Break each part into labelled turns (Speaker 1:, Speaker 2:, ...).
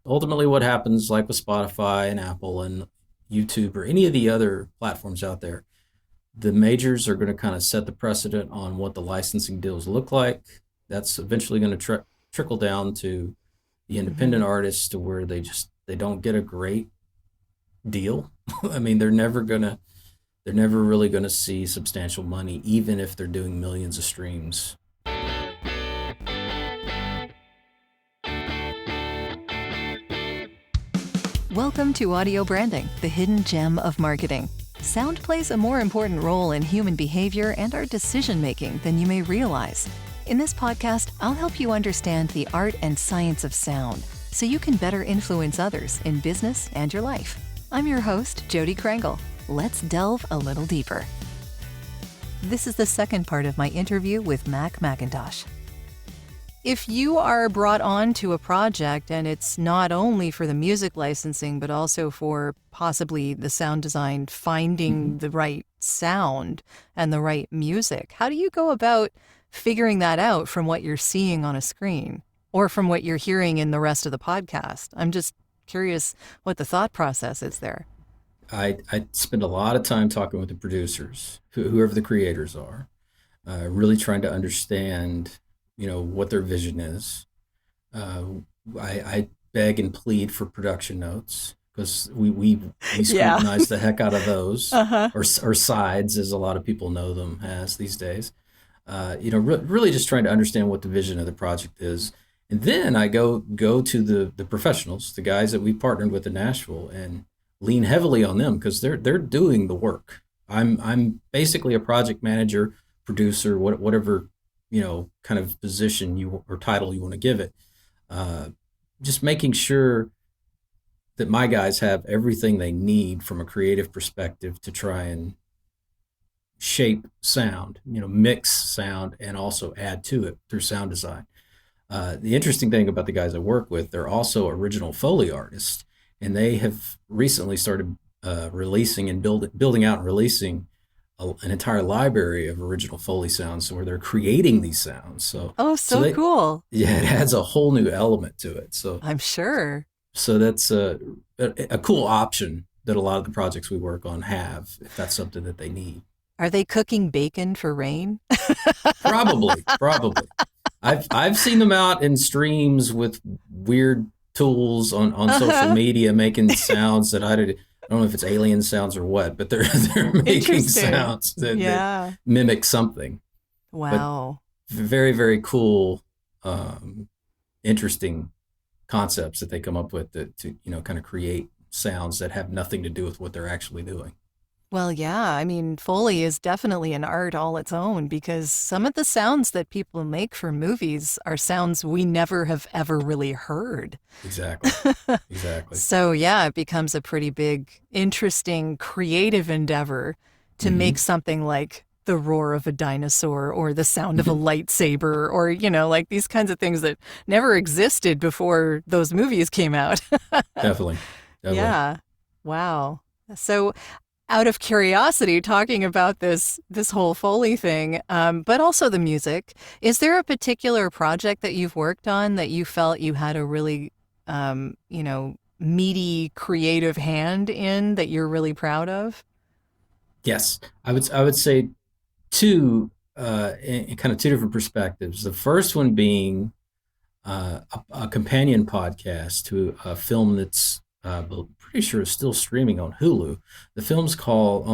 Speaker 1: ultimately what happens, like with Spotify and Apple and YouTube or any of the other platforms out there. The majors are going to kind of set the precedent on what the licensing deals look like. That's eventually going to trickle down to the independent
Speaker 2: Hmm.
Speaker 1: artists to where they don't get a great deal. I mean, they're never really gonna see substantial money, even if they're doing millions of streams.
Speaker 2: Welcome to Audio Branding, the hidden gem of marketing. Sound plays a more important role in human behavior and our decision making than you may realize. In this podcast, I'll help you understand the art and science of sound so you can better influence others in business and your life. I'm your host, Jody Krangle. Let's delve a little deeper. This is the second part of my interview with McIntosh. If you are brought on to a project and it's not only for the music licensing, but also for possibly the sound design, finding
Speaker 1: Mhm.
Speaker 2: the right sound and the right music, how do you go about figuring that out from what you're seeing on a screen or from what you're hearing in the rest of the podcast? I'm just curious what the thought process is there.
Speaker 1: I spend a lot of time talking with the producers, whoever the creators are, really trying to understand, what their vision is. Uh, I beg and plead for production notes because we
Speaker 2: Yeah.
Speaker 1: scrutinize the heck out of those,
Speaker 2: Uh-huh.
Speaker 1: or sides, as a lot of people know them as these days. Really just trying to understand what the vision of the project is. And then I go to the professionals, the guys that we partnered with in Nashville, and lean heavily on them because they're doing the work. I'm basically a project manager, producer, whatever kind of position you or title you want to give it. Uh, just making sure that my guys have everything they need from a creative perspective to try and shape sound, mix sound and also add to it through sound design. The interesting thing about the guys I work with, they're also original Foley artists, and they have recently started releasing and building out and releasing an entire library of original Foley sounds where they're creating these sounds.
Speaker 2: Oh,
Speaker 1: So
Speaker 2: so
Speaker 1: they,
Speaker 2: cool.
Speaker 1: yeah, it adds a whole new element to it.
Speaker 2: I'm sure.
Speaker 1: So that's a cool option that a lot of the projects we work on have, if that's something that they need.
Speaker 2: Are they cooking bacon for rain?
Speaker 1: Probably. I've seen them out in streams with weird tools on social
Speaker 2: Uh-huh.
Speaker 1: media making sounds that I don't know if it's alien sounds or what, but they're they're making
Speaker 2: Interesting.
Speaker 1: sounds that
Speaker 2: Yeah.
Speaker 1: mimic something. But
Speaker 2: Wow.
Speaker 1: very, very cool, interesting concepts that they come up with that to kind of create sounds that have nothing to do with what they're actually doing.
Speaker 2: Well, yeah. I mean, Foley is definitely an art all its own because some of the sounds that people make for movies are sounds we never have ever really heard.
Speaker 1: Exactly. Exactly.
Speaker 2: So, yeah, it becomes a pretty big, interesting, creative endeavor to make
Speaker 1: Mm-hmm.
Speaker 2: something like the roar of a dinosaur or the sound of a lightsaber or, like these kinds of things that never existed before those movies came out.
Speaker 1: Definitely. Definitely.
Speaker 2: Yeah. Wow. So, out of curiosity, talking about this whole Foley thing, but also the music, is there a particular project that you've worked on that you felt you had a really, meaty creative hand in that you're really proud of?
Speaker 1: Yes, I would say two in kind of two different perspectives. The first one being a companion podcast to a film that's pretty sure is still streaming on Hulu. The film's called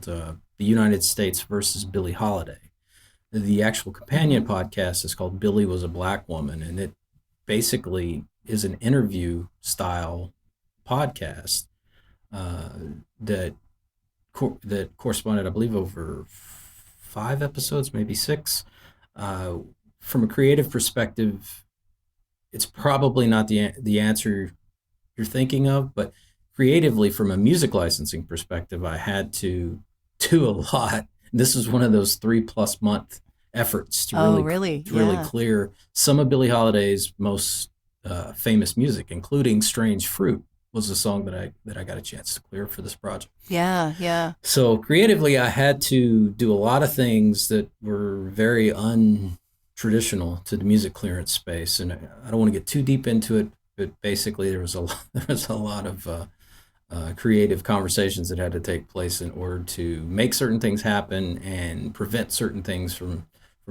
Speaker 1: The United States versus Billie Holiday. The actual companion
Speaker 2: Hmm.
Speaker 1: podcast is called Billie Was a Black Woman, and it basically is an interview style podcast uh, that that corresponded, I believe, over 5 episodes, maybe six. Uh, from a creative perspective, it's probably not the answer you're thinking of, but creatively, from a music licensing perspective, I had to do a lot. This was one of those 3+ month efforts to
Speaker 2: Oh,
Speaker 1: really
Speaker 2: really?
Speaker 1: to really
Speaker 2: Yeah.
Speaker 1: clear some of Billie Holiday's most famous music, including "Strange Fruit," was a song that I got a chance to clear for this project.
Speaker 2: Yeah. Yeah.
Speaker 1: So creatively, I had to do a lot of things that were very untraditional to the music clearance space, and I don't want to get too deep into it but basically there was there was a lot of creative conversations that had to take place in order to make certain things happen and prevent certain things from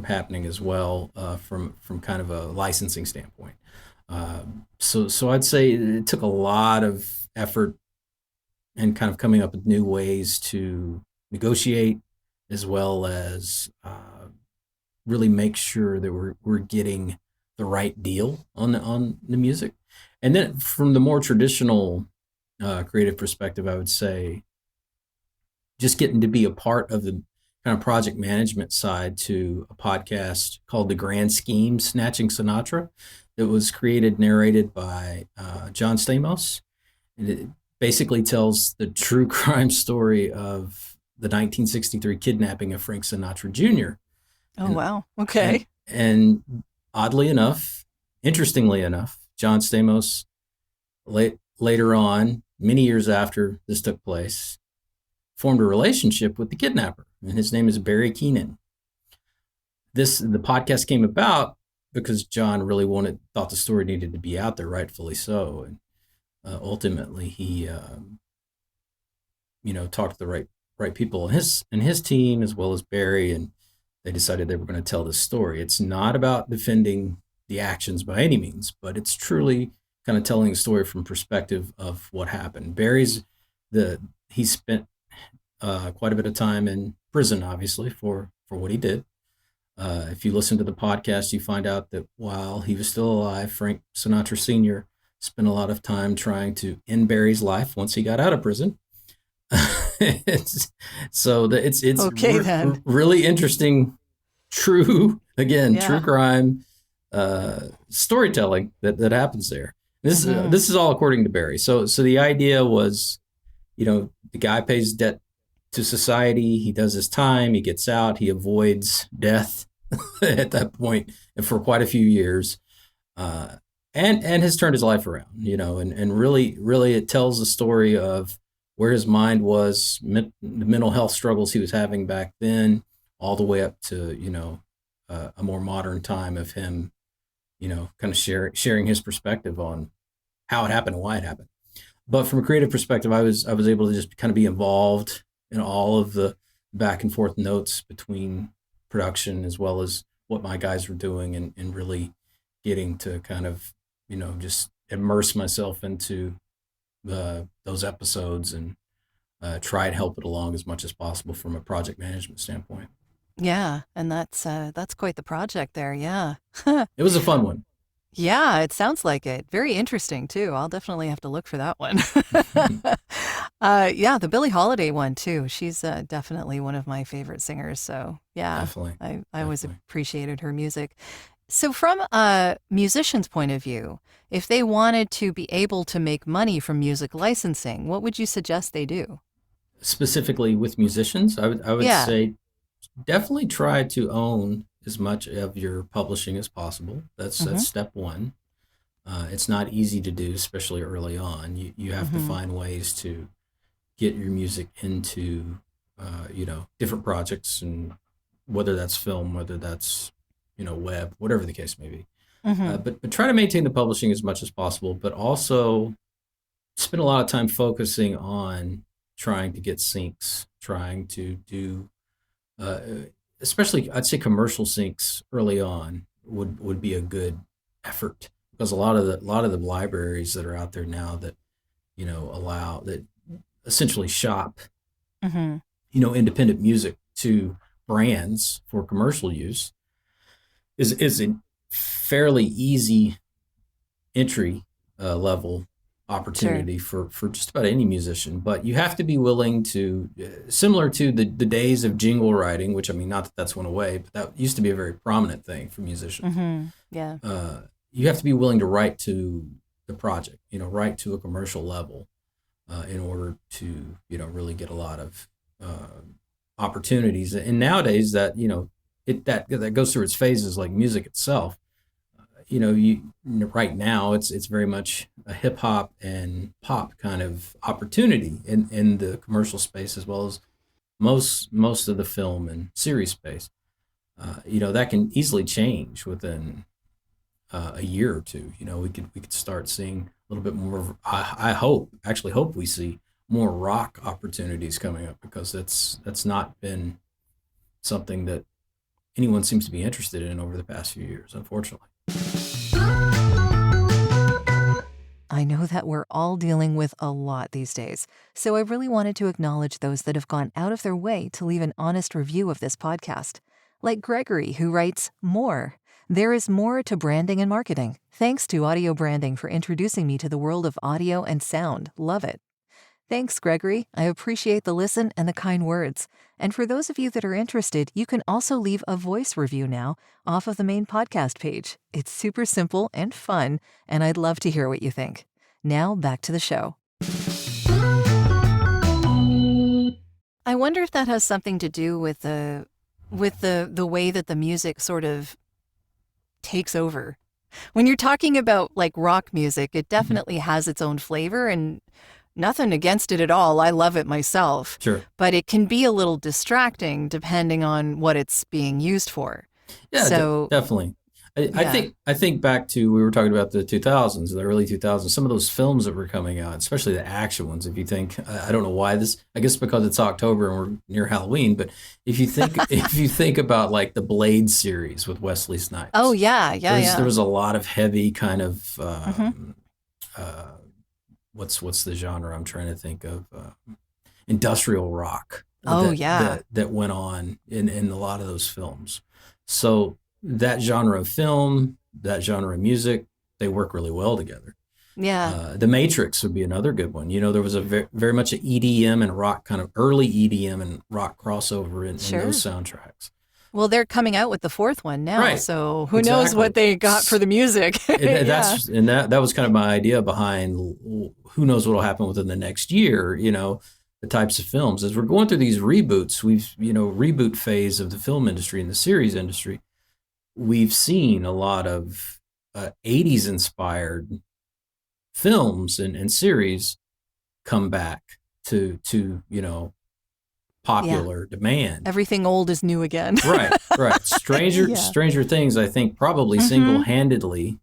Speaker 1: happening as well, from kind of a licensing standpoint. So I'd say it took a lot of effort and kind of coming up with new ways to negotiate, as well as really make sure that we're getting the right deal on the music. And then from the more traditional creative perspective, I would say just getting to be a part of the kind of project management side to a podcast called The Grand Scheme, Snatching Sinatra. It was created, narrated by John Stamos. And it basically tells the true crime story of the 1963 kidnapping of Frank Sinatra Jr.
Speaker 2: Oh,
Speaker 1: And
Speaker 2: wow.
Speaker 1: and
Speaker 2: Okay.
Speaker 1: and oddly enough, interestingly enough, John Stamos later on, many years after this took place, formed a relationship with the kidnapper, and his name is Barry Keenan. The podcast came about because John really thought the story needed to be out there, rightfully so, and ultimately he talked to the right people in his team as well as Barry, and they decided they were going to tell this story. It's not about defending the actions by any means, but it's truly kind of telling the story from perspective of what happened. He spent quite a bit of time in prison, obviously, for what he did. If you listen to the podcast, you find out that while he was still alive, Frank Sinatra Sr. spent a lot of time trying to end Barry's life once he got out of prison. It's
Speaker 2: Okay, then.
Speaker 1: really interesting, true
Speaker 2: Yeah.
Speaker 1: crime storytelling that happens there.
Speaker 2: Hmm.
Speaker 1: This is all according to Barry. So the idea was, the guy pays debt to society. He does his time. He gets out. He avoids death at that point, and for quite a few years, uh, and has turned his life around. And really it tells the story of where his mind was, the mental health struggles he was having back then, all the way up to a more modern time of him, kind of sharing his perspective on how it happened and why it happened. But from a creative perspective, I was able to just kind of be involved in all of the back and forth notes between production as well as what my guys were doing, and really getting to kind of just immerse myself into those episodes, and try and help it along as much as possible from a project management standpoint.
Speaker 2: Yeah, and that's quite the project there. Yeah.
Speaker 1: It was a fun one.
Speaker 2: Yeah, it sounds like it. Very interesting too. I'll definitely have to look for that one. Yeah, the Billie Holiday one too. She's definitely one of my favorite singers. So yeah,
Speaker 1: Definitely,
Speaker 2: I always
Speaker 1: definitely.
Speaker 2: appreciated her music. So from a musician's point of view, if they wanted to be able to make money from music licensing, what would you suggest they do?
Speaker 1: Specifically with musicians, I would
Speaker 2: Yeah.
Speaker 1: say definitely try to own as much of your publishing as possible. That's
Speaker 2: Mm-hmm.
Speaker 1: step one. It's not easy to do, especially early on. You have to
Speaker 2: Mm-hmm.
Speaker 1: find ways to get your music into different projects, and whether that's film, whether that's web, whatever the case may be.
Speaker 2: Mm-hmm.
Speaker 1: But try to maintain the publishing as much as possible, but also spend a lot of time focusing on trying to get syncs, trying to do uh, especially I'd say commercial syncs early on would be a good effort, because a lot of the libraries that are out there now that allow that essentially shop
Speaker 2: Mm-hmm.
Speaker 1: independent music to brands for commercial use is a fairly easy entry level
Speaker 2: Sure.
Speaker 1: opportunity for just about any musician. But you have to be willing to, similar to the days of jingle writing, which, I mean, not that that's went away, but that used to be a very prominent thing for musicians.
Speaker 2: Mm-hmm. Yeah.
Speaker 1: You have to be willing to write to the project, write to a commercial level, in order to really get a lot of opportunities. And nowadays, that goes through its phases, like music itself. You right now it's very much a hip hop and pop kind of opportunity in the commercial space, as well as most of the film and series space. That can easily change within a year or two. We could start seeing a little bit more. I hope, actually hope, we see more rock opportunities coming up, because that's not been something that anyone seems to be interested in over the past few years, unfortunately.
Speaker 2: I know that we're all dealing with a lot these days, so I really wanted to acknowledge those that have gone out of their way to leave an honest review of this podcast. Like Gregory, who writes, "More. There is more to branding and marketing. Thanks to Audio Branding for introducing me to the world of audio and sound. Love it." Thanks, Gregory. I appreciate the listen and the kind words. And for those of you that are interested, you can also leave a voice review now off of the main podcast page. It's super simple and fun, and I'd love to hear what you think. Now back to the show. I wonder if that has something to do with the way that the music sort of takes over. When you're talking about like rock music, it definitely has its own flavor, and nothing against it at all. I love it myself.
Speaker 1: Sure.
Speaker 2: But it can be a little distracting depending on what it's being used for.
Speaker 1: Yeah,
Speaker 2: So,
Speaker 1: definitely. I
Speaker 2: yeah.
Speaker 1: think back to, we were talking about the 2000s, the early 2000s, some of those films that were coming out, especially the action ones. If you think, I don't know why this, I guess because it's October and we're near Halloween, but if you think if you think about like the Blade series with Wesley Snipes.
Speaker 2: Oh, yeah.
Speaker 1: There was a lot of heavy kind of
Speaker 2: Mhm.
Speaker 1: what's the genre I'm trying to think of, industrial rock
Speaker 2: Oh, yeah.
Speaker 1: that went on in a lot of those films. So that genre of film, that genre of music, they work really well together.
Speaker 2: Yeah.
Speaker 1: The Matrix would be another good one. There was a very much an EDM and rock, kind of early EDM and rock crossover in
Speaker 2: Sure.
Speaker 1: those soundtracks.
Speaker 2: Well, they're coming out with the fourth one now,
Speaker 1: Right.
Speaker 2: so who knows what they got for the music.
Speaker 1: And
Speaker 2: Yeah.
Speaker 1: that was kind of my idea behind, who knows what will happen within the next year, the types of films. As we're going through these reboots, reboot phase of the film industry and the series industry, we've seen a lot of 80s inspired films and series come back to popular demand.
Speaker 2: Everything old is new again.
Speaker 1: Right.
Speaker 2: Yeah.
Speaker 1: Stranger Things, I think, probably single-handedly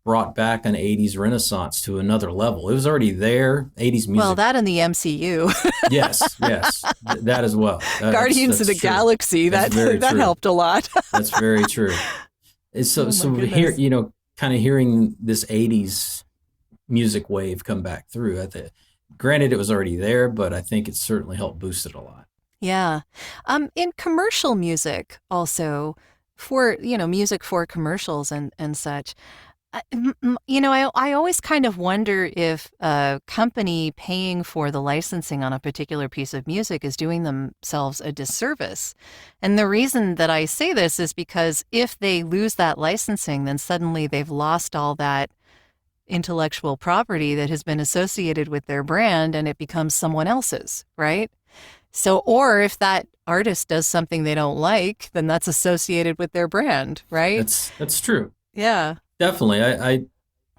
Speaker 1: brought back an 80s renaissance to another level. It was already there, 80s music.
Speaker 2: Well, that and the MCU.
Speaker 1: Yes, that as well.
Speaker 2: Guardians of the
Speaker 1: true.
Speaker 2: Galaxy, that helped a lot.
Speaker 1: That's very true. So here, kind of hearing this 80s music wave come back through. Granted, it was already there, but I think it certainly helped boost it a lot.
Speaker 2: Yeah. In commercial music also, for, music for commercials and such, I always kind of wonder if a company paying for the licensing on a particular piece of music is doing themselves a disservice. And the reason that I say this is because if they lose that licensing, then suddenly they've lost all that intellectual property that has been associated with their brand, and it becomes someone else's, right? So, or if that artist does something they don't like, then that's associated with their brand, right?
Speaker 1: That's true.
Speaker 2: Yeah.
Speaker 1: Definitely.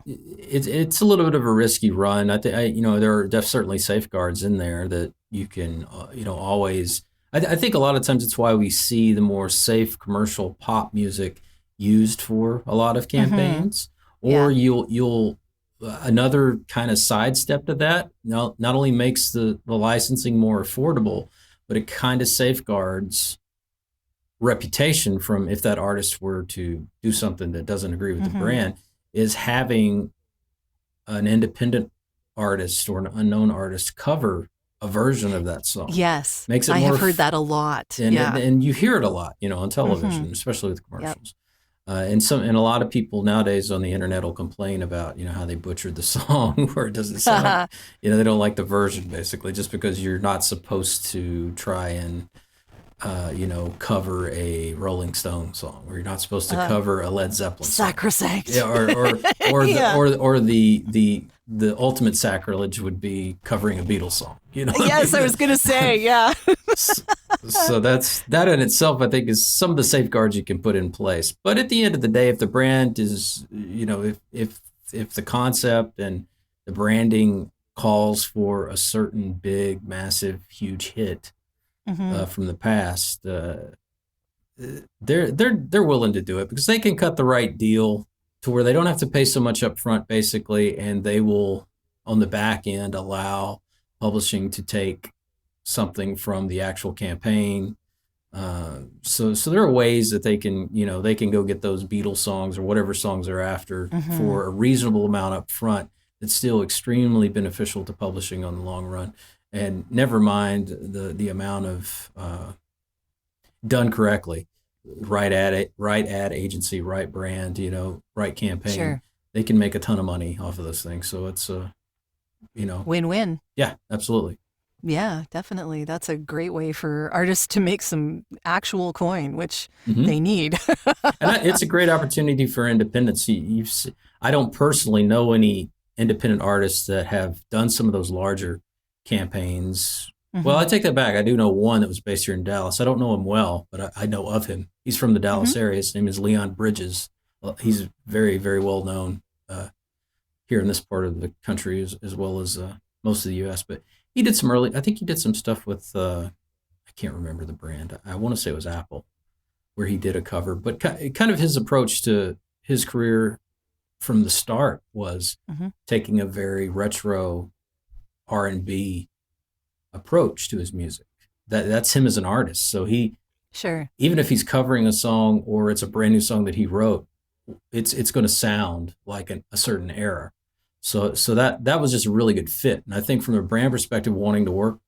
Speaker 1: It's a little bit of a risky run. I think, there are certainly safeguards in there that you can, always. I think a lot of times it's why we see the more safe commercial pop music used for a lot of campaigns. Or you'll another kind of sidestep to that. Not only makes the licensing more affordable, but it kind of safeguards reputation from, if that artist were to do something that doesn't agree with the brand, is having an independent artist or an unknown artist cover a version of that song.
Speaker 2: Yes.
Speaker 1: Makes it
Speaker 2: I
Speaker 1: more
Speaker 2: have heard that a lot.
Speaker 1: and you hear it a lot, on television, especially with commercials. And a lot of people nowadays on the internet will complain about, how they butchered the song where it doesn't sound, they don't like the version, basically, just because you're not supposed to try and, cover a Rolling Stone song, or you're not supposed to cover a Led Zeppelin song.
Speaker 2: Sacrosanct.
Speaker 1: Yeah, or the ultimate sacrilege would be covering a Beatles song.
Speaker 2: Yes, I was going to say, yeah.
Speaker 1: So that in itself, I think, is some of the safeguards you can put in place. But at the end of the day, if the brand is, if the concept and the branding calls for a certain big, massive, huge hit from the past, they're willing to do it, because they can cut the right deal to where they don't have to pay so much up front, basically, and they will, on the back end, allow publishing to take something from the actual campaign. So there are ways that they can, they can go get those Beatles songs or whatever songs they're after
Speaker 2: Mm-hmm.
Speaker 1: for a reasonable amount up front. That's still extremely beneficial to publishing on the long run. And never mind the amount of done correctly, right ad agency, right brand, right campaign.
Speaker 2: Sure.
Speaker 1: They can make a ton of money off of those things. So it's you know,
Speaker 2: Win-win.
Speaker 1: yeah, absolutely.
Speaker 2: Yeah, definitely. That's a great way for artists to make some actual coin, which
Speaker 1: Hmm.
Speaker 2: they need.
Speaker 1: And it's a great opportunity for independence. I don't personally know any independent artists that have done some of those larger campaigns. Well,
Speaker 2: Hmm.
Speaker 1: I take that back. I do know one that was based here in Dallas. I don't know him well, but I know of him. He's from the
Speaker 2: Hmm.
Speaker 1: Dallas area. His name is Leon Bridges. Well, he's very, very well known here in this part of the country as well as most of the U.S. But he did some early. I think he did some stuff with. I can't remember the brand. I want to say it was Apple where he did a cover, but kind of his approach to his career from the start was
Speaker 2: Hmm.
Speaker 1: taking a very retro R&B approach to his music. That's him as an artist. So he,
Speaker 2: Sure.
Speaker 1: even if he's covering a song or it's a brand new song that he wrote, it's going to sound like a certain era. So that was just a really good fit. And I think from a brand perspective, wanting to work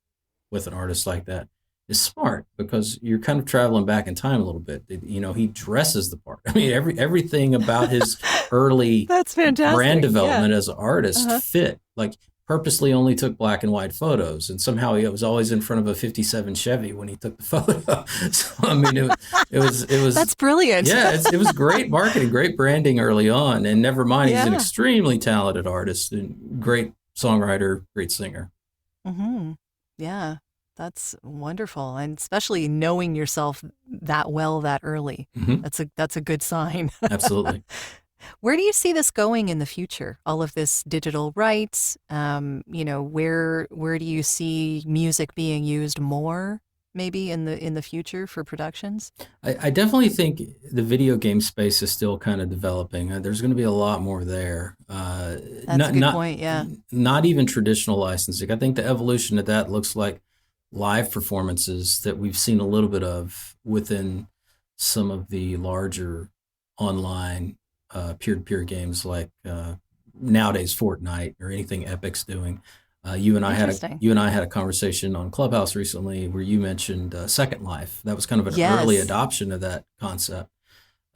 Speaker 1: with an artist like that is smart because you're kind of traveling back in time a little bit. He dresses the part. I mean, everything about his early
Speaker 2: That's
Speaker 1: brand
Speaker 2: fantastic. Yeah.
Speaker 1: development as an artist
Speaker 2: Uh-huh.
Speaker 1: fit. Like purposely only took black and white photos, and somehow he was always in front of a '57 Chevy when he took the photo. So I mean, it was
Speaker 2: That's brilliant.
Speaker 1: yeah, it was great marketing, great branding early on, and never mind, he's an
Speaker 2: Yeah.
Speaker 1: extremely talented artist and great songwriter, great singer.
Speaker 2: Hmm. Yeah. That's wonderful. And especially knowing yourself that well that early.
Speaker 1: Hmm.
Speaker 2: That's a good sign.
Speaker 1: Absolutely.
Speaker 2: Where do you see this going in the future? All of this digital rights, where do you see music being used more, maybe in the future for productions?
Speaker 1: I definitely think the video game space is still kind of developing. There's going to be a lot more there.
Speaker 2: That's a
Speaker 1: Not
Speaker 2: good
Speaker 1: not
Speaker 2: point. Yeah.
Speaker 1: not even traditional licensing. I think the evolution of that looks like live performances that we've seen a little bit of within some of the larger online peer-to-peer games like nowadays Fortnite or anything Epic's doing.
Speaker 2: Interesting.
Speaker 1: You and I had a conversation on Clubhouse recently where you mentioned Second Life. That was kind of an early
Speaker 2: Yes.
Speaker 1: adoption of that concept.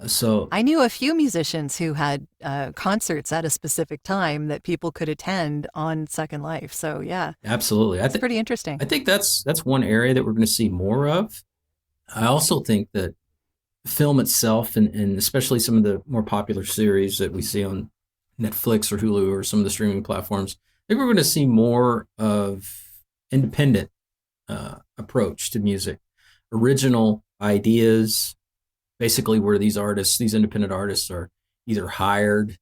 Speaker 1: So
Speaker 2: I knew a few musicians who had concerts at a specific time that people could attend on Second Life. So yeah,
Speaker 1: absolutely,
Speaker 2: that's pretty interesting.
Speaker 1: I think that's one area that we're going to see more of. I also think that film itself, and especially some of the more popular series that we see on Netflix or Hulu or some of the streaming platforms, I think we're going to see more of independent approach to music, original ideas, basically where these independent artists are either hired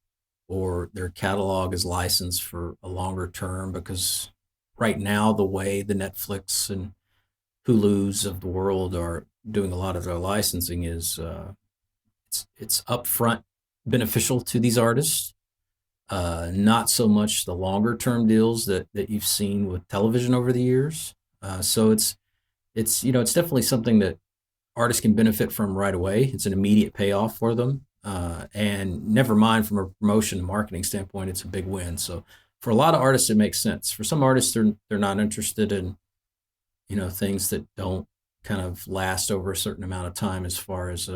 Speaker 1: or their catalog is licensed for a longer term because right now the way the Netflix and Hulu's of the world are doing a lot of their licensing is it's upfront beneficial to these artists. Not so much the longer term deals that you've seen with television over the years. So it's definitely something that artists can benefit from right away. It's an immediate payoff for them. And never mind from a promotion and marketing standpoint, it's a big win. So for a lot of artists, it makes sense. For some artists, they're not interested in things that don't kind of last over a certain amount of time as far as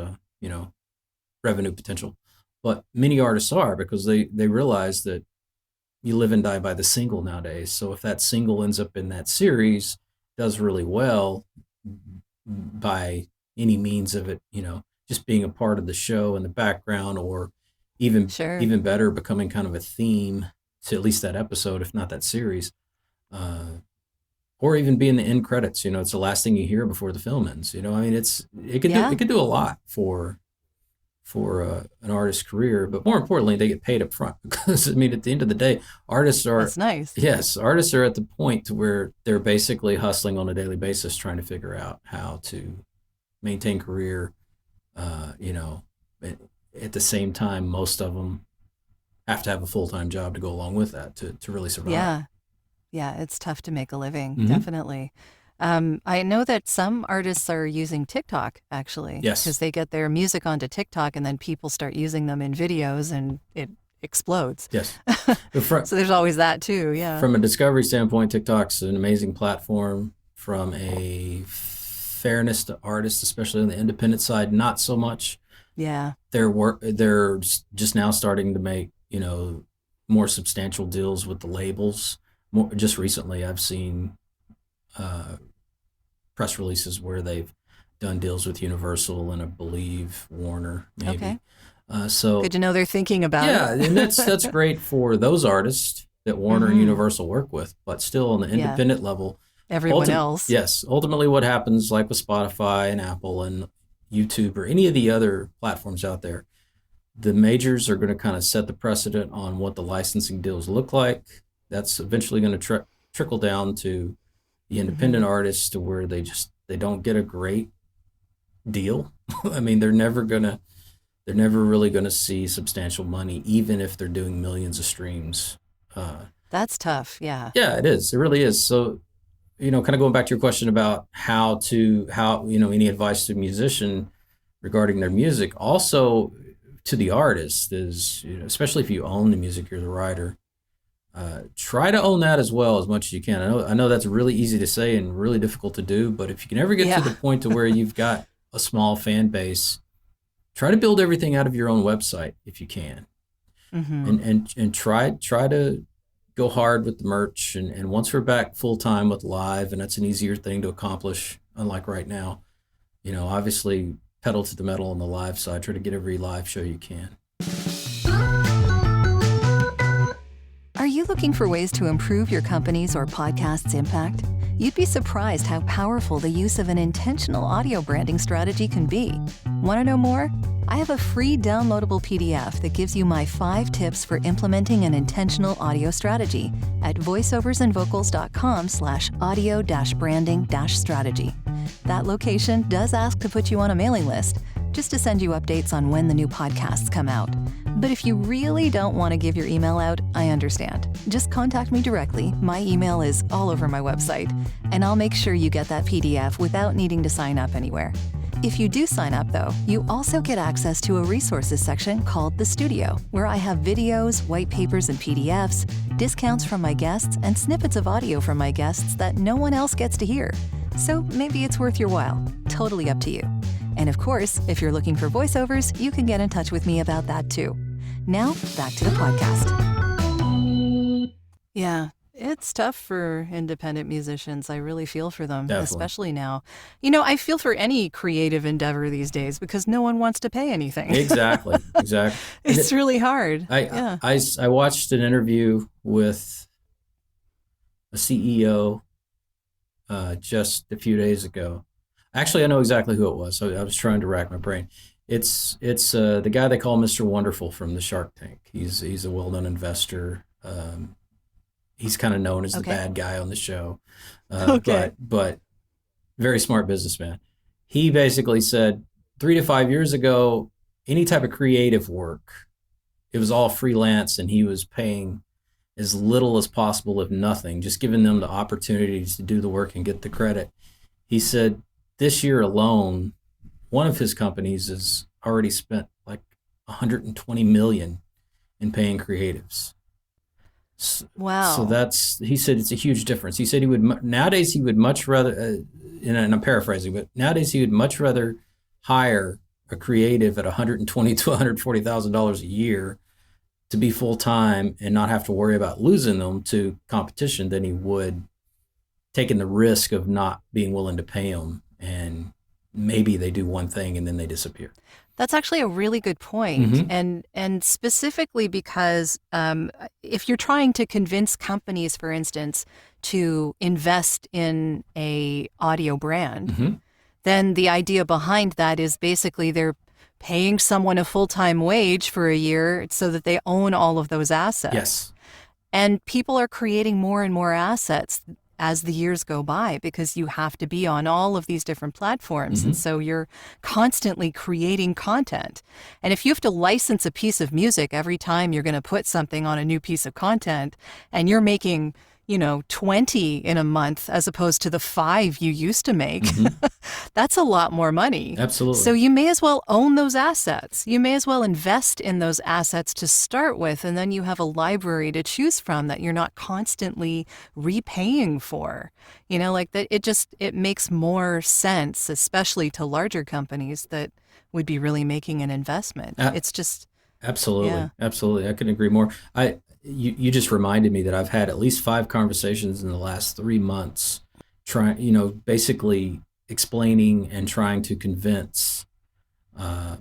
Speaker 1: revenue potential. But many artists are because they realize that you live and die by the single nowadays. So if that single ends up in that series, does really well by any means of it, just being a part of the show in the background, or even
Speaker 2: Sure.
Speaker 1: even better, becoming kind of a theme to at least that episode, if not that series, uh, or even being the end credits. It's the last thing you hear before the film ends. I mean,
Speaker 2: Yeah.
Speaker 1: it could do a lot for an artist's career, but more importantly, they get paid up front because I mean, at the end of the day, artists are
Speaker 2: That's nice.
Speaker 1: yes, artists are at the point to where they're basically hustling on a daily basis, trying to figure out how to maintain career. Uh, you know, at the same time, most of them. have to have a full-time job to go along with that to really survive.
Speaker 2: Yeah. Yeah, it's tough to make a living,
Speaker 1: Hmm.
Speaker 2: definitely. I know that some artists are using TikTok actually, because
Speaker 1: Yes.
Speaker 2: they get their music onto TikTok and then people start using them in videos and it explodes.
Speaker 1: Yes. But from
Speaker 2: So there's always that too. Yeah.
Speaker 1: from a discovery standpoint, TikTok's an amazing platform. From a fairness to artists, especially on the independent side, not so much.
Speaker 2: Yeah.
Speaker 1: They're just now starting to make, more substantial deals with the labels. Just recently, I've seen uh, press releases where they've done deals with Universal and I believe Warner, maybe.
Speaker 2: Okay.
Speaker 1: So
Speaker 2: Good to know they're thinking about
Speaker 1: yeah, and that's
Speaker 2: it.
Speaker 1: great for those artists that Warner and
Speaker 2: Hmm.
Speaker 1: Universal work with, but still on the
Speaker 2: Yeah.
Speaker 1: independent level,
Speaker 2: Everyone else.
Speaker 1: ultimately what happens, like with Spotify and Apple and YouTube or any of the other platforms out there, the majors are going to kind of set the precedent on what the licensing deals look like. That's eventually going to trickle down to the independent
Speaker 2: Hmm.
Speaker 1: artists to where they don't get a great deal. I mean, they're never really going to see substantial money, even if they're doing millions of streams.
Speaker 2: That's tough. Yeah.
Speaker 1: Yeah, it is. It really is. So, kind of going back to your question about any advice to a musician regarding their music, also to the artist is, especially if you own the music, you're the writer. Try to own that as well as much as you can. I know that's really easy to say and really difficult to do, but if you can ever get to the
Speaker 2: Yeah.
Speaker 1: point to where you've got a small fan base, try to build everything out of your own website if you can,
Speaker 2: Hmm.
Speaker 1: and try to go hard with the merch. And once we're back full time with live, and that's an easier thing to accomplish, unlike right now. Obviously pedal to the metal on the live side. Try to get every live show you can.
Speaker 2: Are you looking for ways to improve your company's or podcast's impact? You'd be surprised how powerful the use of an intentional audio branding strategy can be. Want to know more? I have a free downloadable PDF that gives you my 5 tips for implementing an intentional audio strategy at voiceoversandvocals.com/audio-branding-strategy. That location does ask to put you on a mailing list, just to send you updates on when the new podcasts come out. But if you really don't want to give your email out, I understand. Just contact me directly. My email is all over my website, and I'll make sure you get that PDF without needing to sign up anywhere. If you do sign up, though, you also get access to a resources section called The Studio, where I have videos, white papers, and PDFs, discounts from my guests, and snippets of audio from my guests that no one else gets to hear. So maybe it's worth your while. Totally up to you. And of course, if you're looking for voiceovers, you can get in touch with me about that too. Now, back to the podcast. Yeah, it's tough for independent musicians. I really feel for them,
Speaker 1: Definitely.
Speaker 2: especially now. I feel for any creative endeavor these days because no one wants to pay anything.
Speaker 1: Exactly. Exactly. And
Speaker 2: It's really hard.
Speaker 1: I,
Speaker 2: Yeah.
Speaker 1: I watched an interview with a CEO just a few days ago. Actually, I know exactly who it was. So I was trying to rack my brain. It's the guy they call Mr. Wonderful from the Shark Tank. He's a well-known investor. He's kind of known as the
Speaker 2: Okay.
Speaker 1: bad guy on the show,
Speaker 2: Okay.
Speaker 1: but very smart businessman. He basically said 3 to 5 years ago, any type of creative work, it was all freelance, and he was paying as little as possible, if nothing, just giving them the opportunities to do the work and get the credit. He said this year alone, one of his companies has already spent like 120 million in paying creatives. So
Speaker 2: Wow.
Speaker 1: he said it's a huge difference. He said nowadays he would much rather, and I'm paraphrasing, but nowadays he would much rather hire a creative at 120 to 140,000 dollars a year to be full time and not have to worry about losing them to competition than he would taking the risk of not being willing to pay them, and maybe they do one thing and then they disappear.
Speaker 2: That's actually a really good point.
Speaker 1: Mm-hmm.
Speaker 2: And specifically because if you're trying to convince companies, for instance, to invest in a audio brand,
Speaker 1: Mm-hmm.
Speaker 2: then the idea behind that is basically they're paying someone a full-time wage for a year so that they own all of those assets.
Speaker 1: Yes.
Speaker 2: And people are creating more and more assets. as the years go by because you have to be on all of these different platforms. And
Speaker 1: Hmm.
Speaker 2: so you're constantly creating content. And if you have to license a piece of music every time you're going to put something on a new piece of content and you're making, 20 in a month as opposed to the 5 you used to make,
Speaker 1: Hmm.
Speaker 2: that's a lot more money. So
Speaker 1: Absolutely.
Speaker 2: you may as well own those assets. You may as well invest in those assets to start with, and then you have a library to choose from that you're not constantly repaying for. Like that it makes more sense, especially to larger companies that would be really making an investment.
Speaker 1: A-
Speaker 2: It's just,
Speaker 1: Absolutely.
Speaker 2: yeah.
Speaker 1: Absolutely. I couldn't agree more. You just reminded me that I've had at least 5 conversations in the last 3 months, trying, basically explaining and trying to convince uh,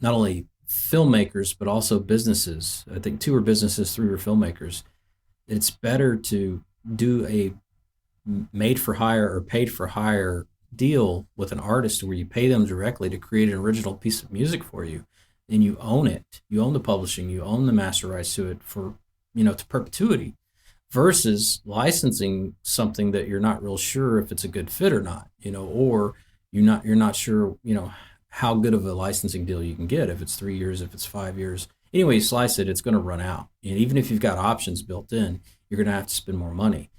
Speaker 1: not only filmmakers but also businesses. I think 2 are businesses, 3 are filmmakers. It's better to do a made for hire or paid for hire deal with an artist where you pay them directly to create an original piece of music for you, and you own it. You own the publishing, you own the master rights to it for, to perpetuity, versus licensing something that you're not real sure if it's a good fit or not, or you're not sure, how good of a licensing deal you can get, if it's 3 years, if it's 5 years. Anyway you slice it, it's going to run out. And even if you've got options built in, you're going to have to spend more money.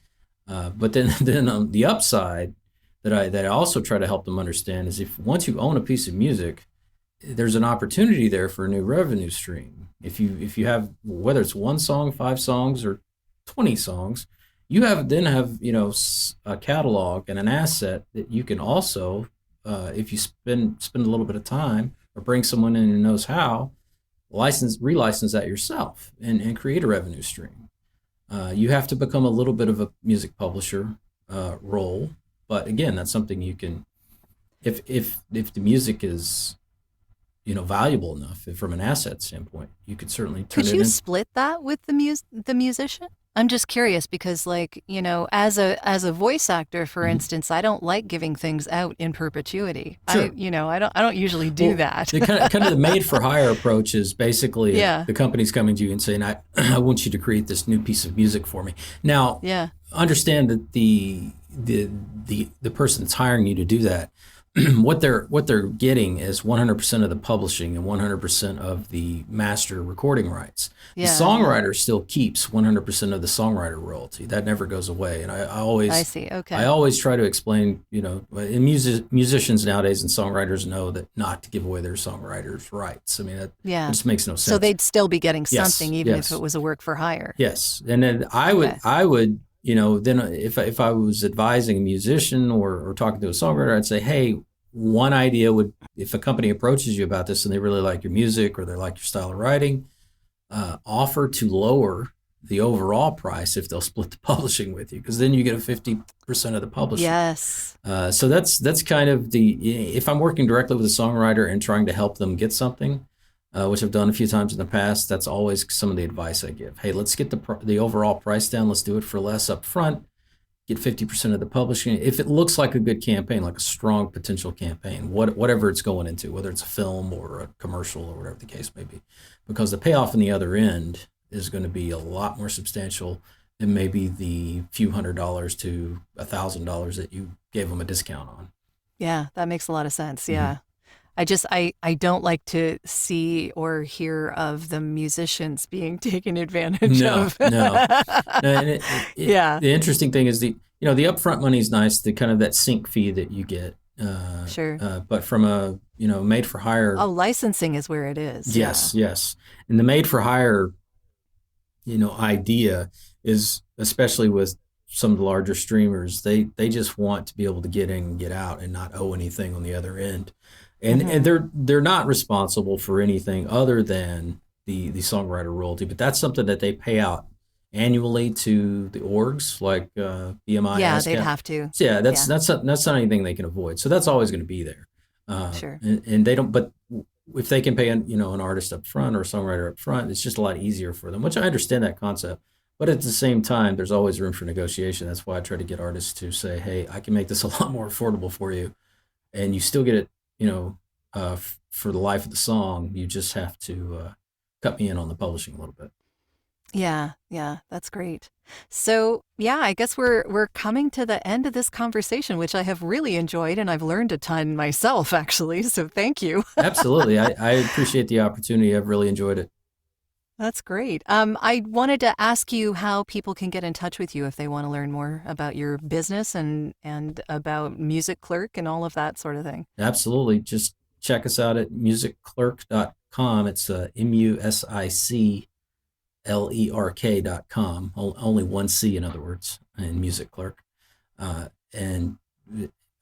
Speaker 1: But then, then on the upside, that I also try to help them understand is, if once you own a piece of music, there's an opportunity there for a new revenue stream. If you have, whether it's 1 song, 5 songs, or 20 songs, you have a catalog and an asset that you can also, if you spend a little bit of time or bring someone in who knows how, relicense that yourself and create a revenue stream. You have to become a little bit of a music publisher role, but again, that's something you can, if the music is, valuable enough from an asset standpoint, you could certainly turn
Speaker 2: Could
Speaker 1: it
Speaker 2: you
Speaker 1: in.
Speaker 2: split that with the musician? I'm just curious because like, as a voice actor, for
Speaker 1: Mhm.
Speaker 2: instance, I don't like giving things out in perpetuity.
Speaker 1: Sure.
Speaker 2: I don't usually do
Speaker 1: Well,
Speaker 2: that.
Speaker 1: the kind of the made for hire approach is basically,
Speaker 2: Yeah.
Speaker 1: the company's coming to you and saying, I want you to create this new piece of music for me. Now,
Speaker 2: Yeah.
Speaker 1: understand that the person that's hiring you to do that, what they're getting is 100% of the publishing and 100% of the master recording rights. The
Speaker 2: Yeah, yeah.
Speaker 1: songwriter still keeps 100% of the songwriter royalty. That never goes away. And I
Speaker 2: I
Speaker 1: always
Speaker 2: see.
Speaker 1: I
Speaker 2: Okay.
Speaker 1: always try to explain, and musicians nowadays and songwriters know that not to give away their songwriters' rights. I mean, that
Speaker 2: Yeah.
Speaker 1: just makes no
Speaker 2: So
Speaker 1: sense.
Speaker 2: they'd still be getting
Speaker 1: Yes,
Speaker 2: something even if it
Speaker 1: yes.
Speaker 2: was a work for hire.
Speaker 1: Yes, and then
Speaker 2: Okay.
Speaker 1: I would, then if I was advising a musician or talking to a songwriter, I'd say, hey, one idea would, if a company approaches you about this and they really like your music or they like your style of writing, offer to lower the overall price if they'll split the publishing with you, because then you get a 50% of the publishing.
Speaker 2: Yes.
Speaker 1: So that's kind of if I'm working directly with a songwriter and trying to help them get something, which I've done a few times in the past. That's always some of the advice I give. Hey, let's get the overall price down. Let's do it for less up front. Get 50% of the publishing. If it looks like a good campaign, like a strong potential campaign, whatever it's going into, whether it's a film or a commercial or whatever the case may be, because the payoff in the other end is going to be a lot more substantial than maybe the few $100s to $1,000 that you gave them a discount on.
Speaker 2: Yeah, that makes a lot of sense.
Speaker 1: Mm-hmm.
Speaker 2: Yeah. I don't like to see or hear of the musicians being taken advantage
Speaker 1: No,
Speaker 2: of.
Speaker 1: no. No, and
Speaker 2: Yeah,
Speaker 1: the interesting thing is the upfront money is nice, the kind of that sync fee that you get.
Speaker 2: sure.
Speaker 1: But from a, made for hire,
Speaker 2: Oh, licensing is where it is. Yeah.
Speaker 1: yes, yes. And the made for hire, idea is, especially with some of the larger streamers, they just want to be able to get in and get out and not owe anything on the other end. And
Speaker 2: Hmm.
Speaker 1: they're not responsible for anything other than the songwriter royalty, but that's something that they pay out annually to the orgs like BMI,
Speaker 2: Yeah, they'd
Speaker 1: ASCAP.
Speaker 2: have to.
Speaker 1: So yeah,
Speaker 2: Yeah,
Speaker 1: that's not anything they can avoid. So that's always going to be there.
Speaker 2: sure.
Speaker 1: And they don't. But if they can pay an artist up front or a songwriter up front, it's just a lot easier for them. Which I understand that concept. But at the same time, there's always room for negotiation. That's why I try to get artists to say, "Hey, I can make this a lot more affordable for you, and you still get it, for the life of the song. You just have to cut me in on the publishing a little bit."
Speaker 2: Yeah, that's great. So, yeah, I guess we're coming to the end of this conversation, which I have really enjoyed, and I've learned a ton myself, actually. So, thank you.
Speaker 1: Absolutely. I appreciate the opportunity. I've really enjoyed it.
Speaker 2: That's great. I wanted to ask you how people can get in touch with you if they want to learn more about your business and about Music Clerk and all of that sort of thing.
Speaker 1: Absolutely. Just check us out at musicclerk.com. It's musiclerk.com. Only one C, in other words, in Music Clerk. And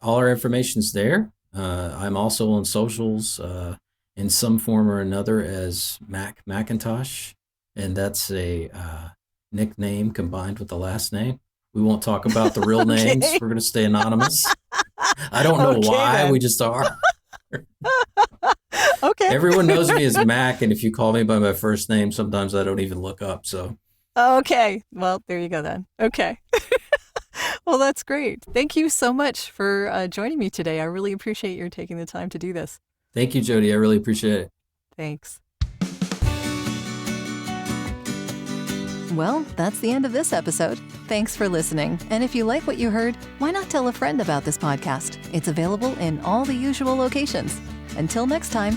Speaker 1: all our information's there. I'm also on socials in some form or another as McIntosh, and that's a nickname combined with the last name. We won't talk about the real names.
Speaker 2: Okay.
Speaker 1: We're going to stay anonymous. I don't know
Speaker 2: Okay,
Speaker 1: why.
Speaker 2: then.
Speaker 1: We just are.
Speaker 2: Okay.
Speaker 1: Everyone knows me as Mac, and if you call me by my first name, sometimes I don't even look up. So
Speaker 2: Okay. Well, there you go then. Okay. Well, that's great. Thank you so much for joining me today. I really appreciate your taking the time to do this.
Speaker 1: thank you, Jody. I really appreciate it.
Speaker 2: Thanks. Well, that's the end of this episode. Thanks for listening. And if you like what you heard, why not tell a friend about this podcast? It's available in all the usual locations. Until next time.